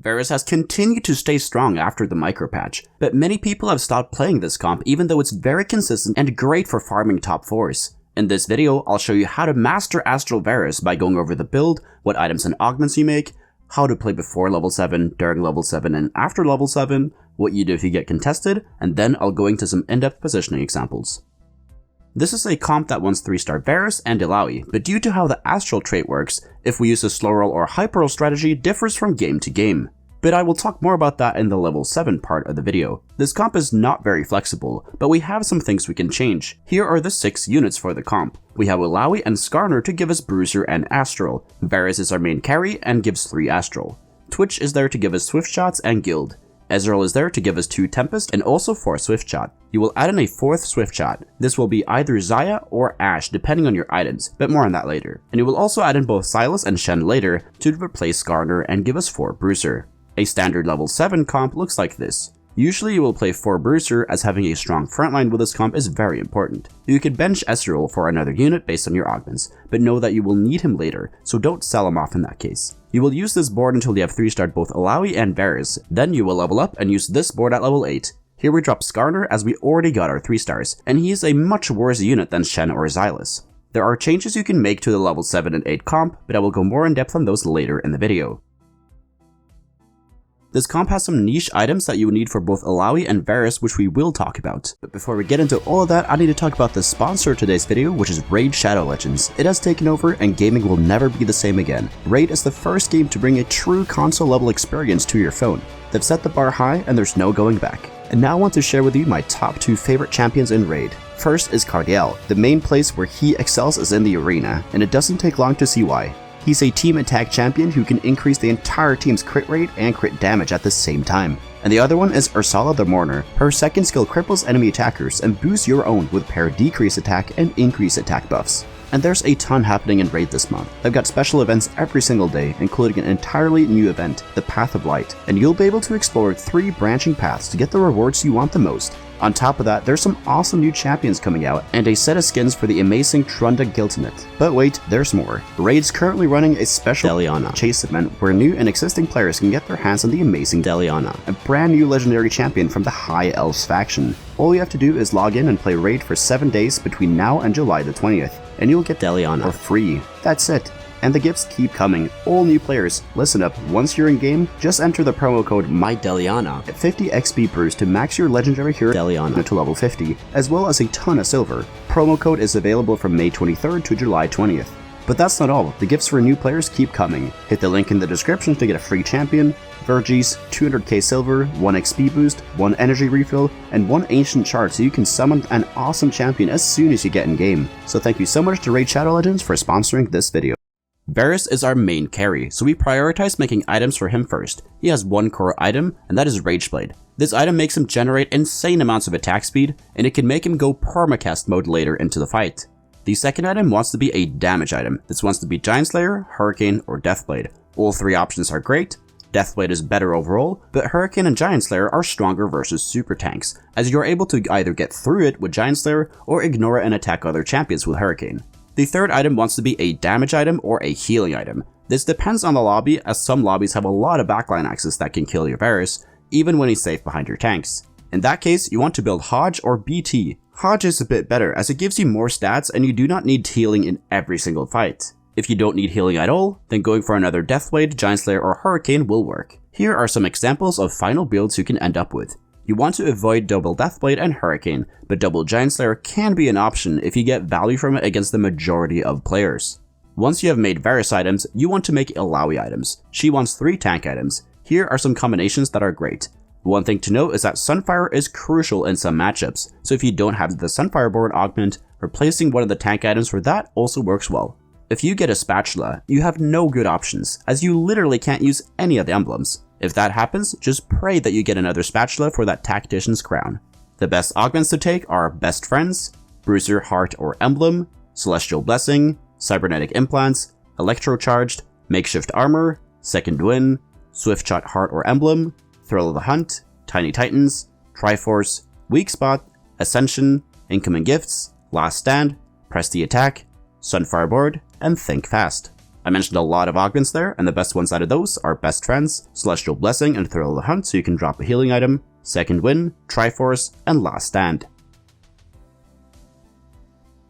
Varus has continued to stay strong after the micro patch, but many people have stopped playing this comp even though it's very consistent and great for farming top 4s. In this video, I'll show you how to master Astral Varus by going over the build, what items and augments you make, how to play before level 7, during level 7, and after level 7, what you do if you get contested, and then I'll go into some in-depth positioning examples. This is a comp that wants 3-star Varus and Illaoi, but due to how the Astral trait works, if we use a slow roll or hyper roll strategy differs from game to game. But I will talk more about that in the level 7 part of the video. This comp is not very flexible, but we have some things we can change. Here are the 6 units for the comp. We have Illaoi and Skarner to give us Bruiser and Astral. Varus is our main carry and gives 3 Astral. Twitch is there to give us Swift Shots and Guild. Ezreal is there to give us 2 Tempest and also 4 Swift Shot. You will add in a 4th Swift Shot. This will be either Xayah or Ashe depending on your items, but more on that later. And you will also add in both Sylas and Shen later to replace Skarner and give us 4 Bruiser. A standard level 7 comp looks like this. Usually you will play 4 Bruiser, as having a strong frontline with this comp is very important. You could bench Ezreal for another unit based on your augments, but know that you will need him later, so don't sell him off in that case. You will use this board until you have 3-starred both Illaoi and Varus, then you will level up and use this board at level 8. Here we drop Skarner as we already got our 3 stars, and he is a much worse unit than Shen or Sylas. There are changes you can make to the level 7 and 8 comp, but I will go more in depth on those later in the video. This comp has some niche items that you would need for both Illaoi and Varus, which we will talk about. But before we get into all of that, I need to talk about the sponsor of today's video, which is Raid Shadow Legends. It has taken over and gaming will never be the same again. Raid is the first game to bring a true console level experience to your phone. They've set the bar high and there's no going back. And now I want to share with you my top 2 favorite champions in Raid. First is Cardiel. The main place where he excels is in the arena, and it doesn't take long to see why. He's a team attack champion who can increase the entire team's crit rate and crit damage at the same time. And the other one is Ursala the Mourner. Her second skill cripples enemy attackers and boosts your own with pair decrease attack and increase attack buffs. And there's a ton happening in Raid this month. They've got special events every single day, including an entirely new event, the Path of Light, and you'll be able to explore 3 branching paths to get the rewards you want the most. On top of that, there's some awesome new champions coming out, and a set of skins for the amazing Trunda Giltimate. But wait, there's more. Raid's currently running a special Deliana chase event where new and existing players can get their hands on the amazing Deliana, a brand new legendary champion from the High Elves faction. All you have to do is log in and play Raid for 7 days between now and July the 20th, and you'll get Deliana for free. That's it. And the gifts keep coming. All new players, listen up, once you're in game, just enter the promo code MyDeliana at 50 XP boost to max your legendary hero Deliana to level 50, as well as a ton of silver. Promo code is available from May 23rd to July 20th. But that's not all, the gifts for new players keep coming. Hit the link in the description to get a free champion, Vergis, 200k silver, 1 XP boost, 1 energy refill, and 1 ancient shard so you can summon an awesome champion as soon as you get in game. So thank you so much to Raid Shadow Legends for sponsoring this video. Varus is our main carry, so we prioritize making items for him first. He has 1 core item, and that is Rageblade. This item makes him generate insane amounts of attack speed, and it can make him go permacast mode later into the fight. The second item wants to be a damage item. This wants to be Giant Slayer, Hurricane, or Deathblade. All 3 options are great. Deathblade is better overall, but Hurricane and Giant Slayer are stronger versus super tanks, as you're able to either get through it with Giant Slayer or ignore it and attack other champions with Hurricane. The third item wants to be a damage item or a healing item. This depends on the lobby, as some lobbies have a lot of backline access that can kill your Varus, even when he's safe behind your tanks. In that case, you want to build Hodge or BT. Hodge is a bit better as it gives you more stats and you do not need healing in every single fight. If you don't need healing at all, then going for another Deathblade, Giant Slayer, or Hurricane will work. Here are some examples of final builds you can end up with. You want to avoid double Deathblade and Hurricane, but double Giant Slayer can be an option if you get value from it against the majority of players. Once you have made Varus items, you want to make Illaoi items. She wants 3 tank items. Here are some combinations that are great. One thing to note is that Sunfire is crucial in some matchups, so if you don't have the Sunfire board augment, replacing one of the tank items for that also works well. If you get a Spatula, you have no good options, as you literally can't use any of the emblems. If that happens, just pray that you get another Spatula for that Tactician's crown. The best augments to take are Best Friends, Bruiser, Heart or Emblem, Celestial Blessing, Cybernetic Implants, Electrocharged, Makeshift Armor, Second Wind, Swift Shot Heart or Emblem, Thrill of the Hunt, Tiny Titans, Triforce, Weak Spot, Ascension, Incoming Gifts, Last Stand, Press the Attack, Sunfire Board, and Think Fast. I mentioned a lot of augments there, and the best ones out of those are Best Friends, Celestial Blessing, and Thrill of the Hunt so you can drop a healing item, Second Wind, Triforce, and Last Stand.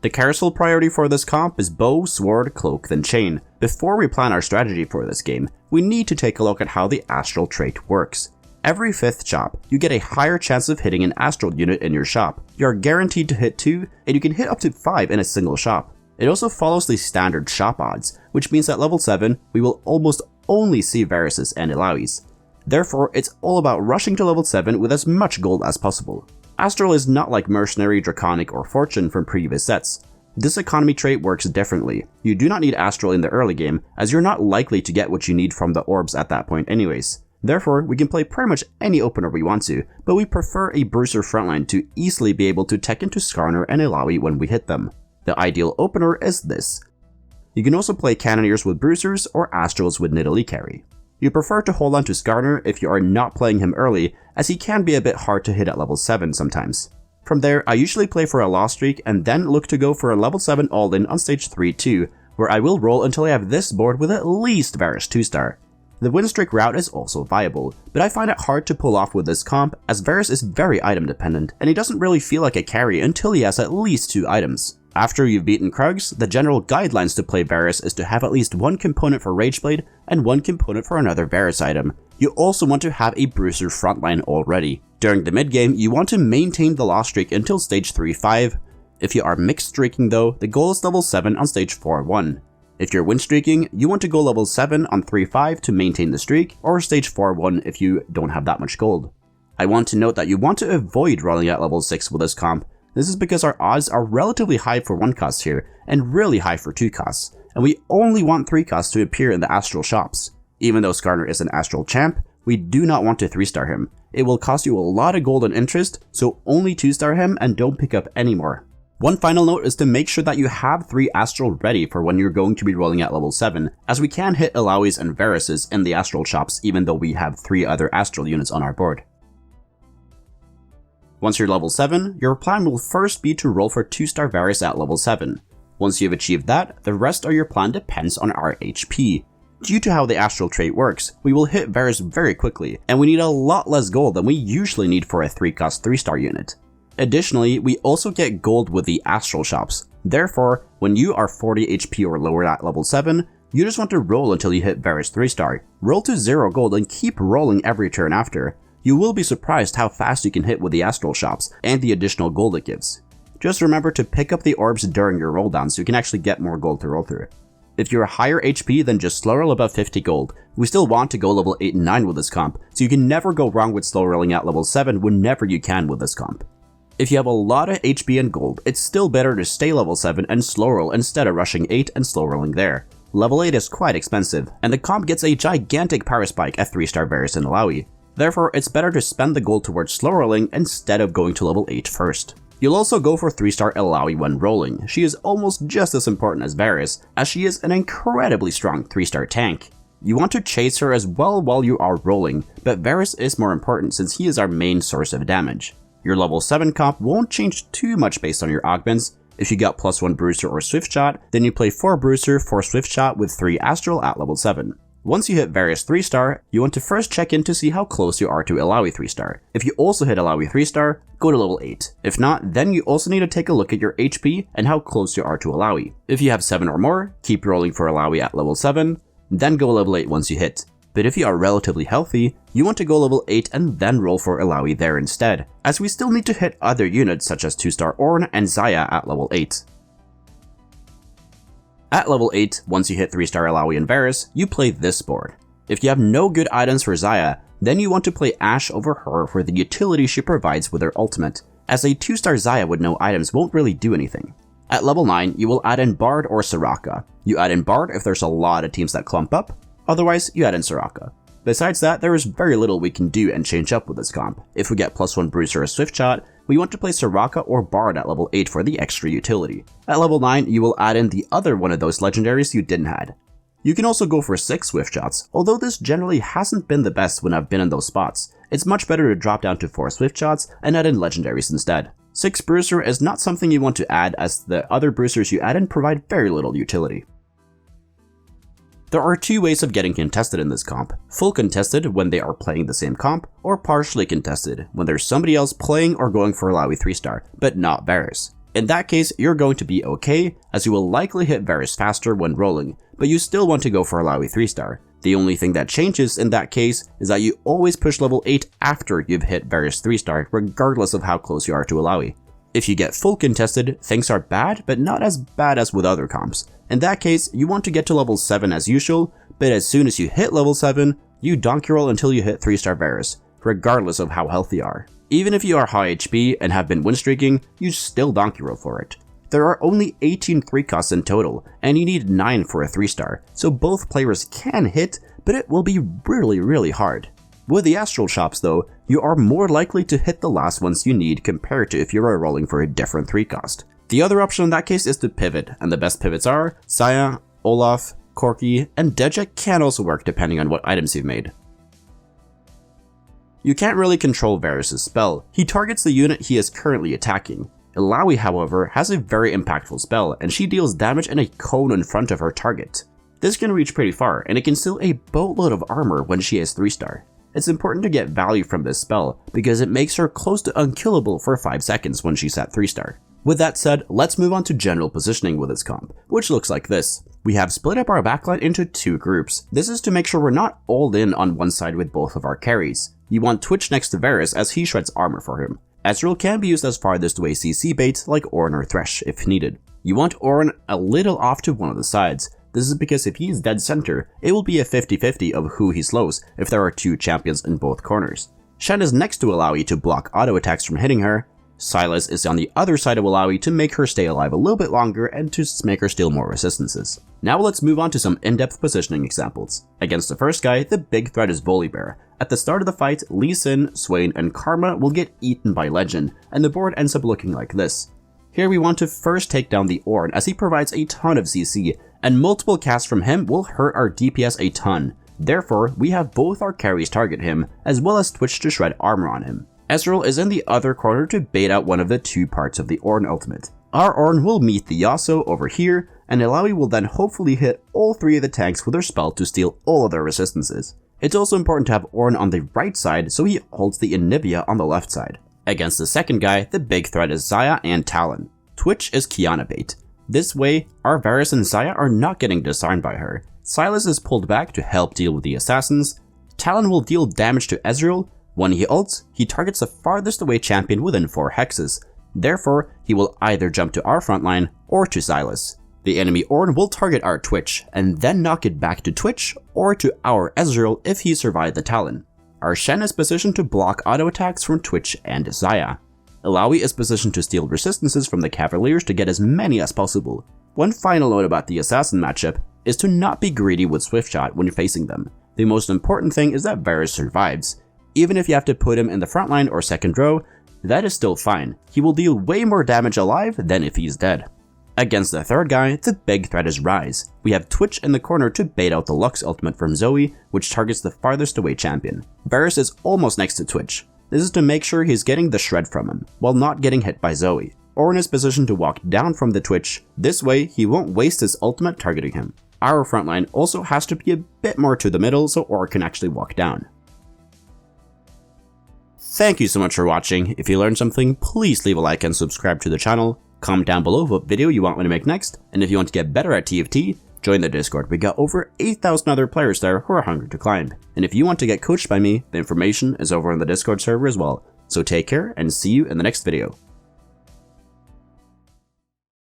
The carousel priority for this comp is Bow, Sword, Cloak, then Chain. Before we plan our strategy for this game, we need to take a look at how the Astral trait works. Every 5th shop, you get a higher chance of hitting an Astral unit in your shop. You are guaranteed to hit 2, and you can hit up to 5 in a single shop. It also follows the standard shop odds, which means at level 7, we will almost only see Varuses and Ilawis. Therefore, it's all about rushing to level 7 with as much gold as possible. Astral is not like Mercenary, Draconic, or Fortune from previous sets. This economy trait works differently. You do not need Astral in the early game, as you're not likely to get what you need from the orbs at that point anyways. Therefore, we can play pretty much any opener we want to, but we prefer a Bruiser frontline to easily be able to tech into Skarner and Illaoi when we hit them. The ideal opener is this. You can also play Cannoneers with Bruisers or Astrals with Nidalee carry. You prefer to hold on to Skarner if you are not playing him early, as he can be a bit hard to hit at level 7 sometimes. From there, I usually play for a lost streak and then look to go for a level 7 all-in on stage 3 too, where I will roll until I have this board with at least Varus 2-star. The win streak route is also viable, but I find it hard to pull off with this comp as Varus is very item dependent and he doesn't really feel like a carry until he has at least 2 items. After you've beaten Krugs, the general guidelines to play Varus is to have at least 1 component for Rageblade and 1 component for another Varus item. You also want to have a Bruiser frontline already. During the mid game, you want to maintain the lost streak until stage 3-5. If you are mixed streaking though, the goal is level 7 on stage 4-1. If you're win streaking, you want to go level 7 on 3-5 to maintain the streak, or stage 4-1 if you don't have that much gold. I want to note that you want to avoid rolling at level 6 with this comp. This is because our odds are relatively high for 1 cost here, and really high for 2 costs, and we only want 3 costs to appear in the Astral shops. Even though Skarner is an Astral champ, we do not want to 3-star him. It will cost you a lot of gold and interest, so only 2-star him and don't pick up any more. One final note is to make sure that you have 3 Astral ready for when you're going to be rolling at level 7, as we can hit Illawis and Varuses in the Astral shops even though we have 3 other Astral units on our board. Once you're level 7, your plan will first be to roll for 2-star Varus at level 7. Once you've achieved that, the rest of your plan depends on our HP. Due to how the Astral trait works, we will hit Varus very quickly, and we need a lot less gold than we usually need for a 3-cost 3-star unit. Additionally, we also get gold with the Astral shops. Therefore, when you are 40 HP or lower at level 7, you just want to roll until you hit Varus 3-star. Roll to 0 gold and keep rolling every turn after. You will be surprised how fast you can hit with the Astral shops and the additional gold it gives. Just remember to pick up the orbs during your roll down so you can actually get more gold to roll through. If you're higher HP than just slow roll above 50 gold, we still want to go level 8 and 9 with this comp, so you can never go wrong with slow rolling at level 7 whenever you can with this comp. If you have a lot of HP and gold, it's still better to stay level 7 and slow roll instead of rushing 8 and slow rolling there. Level 8 is quite expensive, and the comp gets a gigantic power spike at 3-star Varus and Illaoi. Therefore, it's better to spend the gold towards slow rolling instead of going to level 8 first. You'll also go for 3-star Illaoi when rolling. She is almost just as important as Varus, as she is an incredibly strong 3-star tank. You want to chase her as well while you are rolling, but Varus is more important since he is our main source of damage. Your level 7 comp won't change too much based on your augments. If you got +1 Bruiser or Swift Shot, then you play 4 Bruiser, 4 Swift Shot with 3 Astral at level 7. Once you hit Varus 3-star, you want to first check in to see how close you are to Illaoi 3-star. If you also hit Illaoi 3-star, go to level 8. If not, then you also need to take a look at your HP and how close you are to Illaoi. If you have 7 or more, keep rolling for Illaoi at level 7, then go level 8 once you hit. But if you are relatively healthy, you want to go level 8 and then roll for Illaoi there instead, as we still need to hit other units such as 2-star Ornn and Xayah at level 8. At level 8, once you hit 3-star Illaoi and Varus, you play this board. If you have no good items for Xayah, then you want to play Ashe over her for the utility she provides with her ultimate, as a 2-star Xayah with no items won't really do anything. At level 9, you will add in Bard or Soraka. You add in Bard if there's a lot of teams that clump up, otherwise you add in Soraka. Besides that, there is very little we can do and change up with this comp. If we get +1 Bruiser or Swift Shot, we want to play Soraka or Bard at level 8 for the extra utility. At level 9, you will add in the other one of those legendaries you didn't add. You can also go for 6 Swift Shots, although this generally hasn't been the best when I've been in those spots. It's much better to drop down to 4 Swift Shots and add in legendaries instead. 6 Bruiser is not something you want to add as the other Bruisers you add in provide very little utility. There are two ways of getting contested in this comp: full contested when they are playing the same comp, or partially contested when there's somebody else playing or going for Illaoi 3-star, but not Varus. In that case, you're going to be okay, as you will likely hit Varus faster when rolling, but you still want to go for Illaoi 3-star. The only thing that changes in that case is that you always push level 8 after you've hit Varus 3-star, regardless of how close you are to Illaoi. If you get full contested, things are bad, but not as bad as with other comps. In that case, you want to get to level 7 as usual, but as soon as you hit level 7, you donkey roll until you hit 3-star Varus, regardless of how healthy you are. Even if you are high HP and have been win streaking, you still donkey roll for it. There are only 18 3 costs in total, and you need 9 for a 3-star, so both players can hit, but it will be really hard. With the Astral shops though, you are more likely to hit the last ones you need compared to if you are rolling for a different 3 cost. The other option in that case is to pivot, and the best pivots are Saya, Olaf, Corki, and Dejek can also work depending on what items you've made. You can't really control Varus' spell, he targets the unit he is currently attacking. Illaoi, however, has a very impactful spell, and she deals damage in a cone in front of her target. This can reach pretty far, and it can steal a boatload of armor when she is 3-star. It's important to get value from this spell, because it makes her close to unkillable for 5 seconds when she's at 3-star. With that said, let's move on to general positioning with this comp, which looks like this. We have split up our backline into 2 groups. This is to make sure we're not all in on one side with both of our carries. You want Twitch next to Varus as he shreds armor for him. Ezreal can be used as farthest away CC bait like Ornn or Thresh if needed. You want Ornn a little off to one of the sides. This is because if he's dead center, it will be a 50-50 of who he slows if there are 2 champions in both corners. Shen is next to Illaoi to block auto attacks from hitting her. Sylas is on the other side of Illaoi to make her stay alive a little bit longer and to make her steal more resistances. Now let's move on to some in-depth positioning examples. Against the first guy, the big threat is Volibear. At the start of the fight, Lee Sin, Swain, and Karma will get eaten by Legend, and the board ends up looking like this. Here we want to first take down the Ornn as he provides a ton of CC, and multiple casts from him will hurt our DPS a ton. Therefore, we have both our carries target him, as well as Twitch to shred armor on him. Ezreal is in the other corner to bait out one of the 2 parts of the Ornn ultimate. Our Ornn will meet the Yasuo over here, and Illaoi will then hopefully hit all 3 of the tanks with her spell to steal all of their resistances. It's also important to have Ornn on the right side so he holds the Anivia on the left side. Against the second guy, the big threat is Xayah and Talon. Twitch is Qiyana bait. This way, our Varus and Xayah are not getting disarmed by her. Sylas is pulled back to help deal with the assassins. Talon will deal damage to Ezreal. When he ults, he targets the farthest away champion within 4 hexes. Therefore, he will either jump to our frontline or to Sylas. The enemy Ornn will target our Twitch, and then knock it back to Twitch or to our Ezreal if he survived the Talon. Our Shen is positioned to block auto attacks from Twitch and Xayah. Illaoi is positioned to steal resistances from the Cavaliers to get as many as possible. One final note about the Assassin matchup is to not be greedy with Swift Shot when facing them. The most important thing is that Varus survives. Even if you have to put him in the front line or second row, that is still fine. He will deal way more damage alive than if he's dead. Against the third guy, the big threat is Ryze. We have Twitch in the corner to bait out the Lux ultimate from Zoe, which targets the farthest away champion. Varus is almost next to Twitch. This is to make sure he's getting the shred from him, while not getting hit by Zoe. Ornn is positioned to walk down from the Twitch. This way, he won't waste his ultimate targeting him. Our frontline also has to be a bit more to the middle so Ornn can actually walk down. Thank you so much for watching. If you learned something, please leave a like and subscribe to the channel. Comment down below what video you want me to make next, and if you want to get better at TFT, join the Discord. We got over 8,000 other players there who are hungry to climb. And if you want to get coached by me, the information is over on the Discord server as well. So take care and see you in the next video.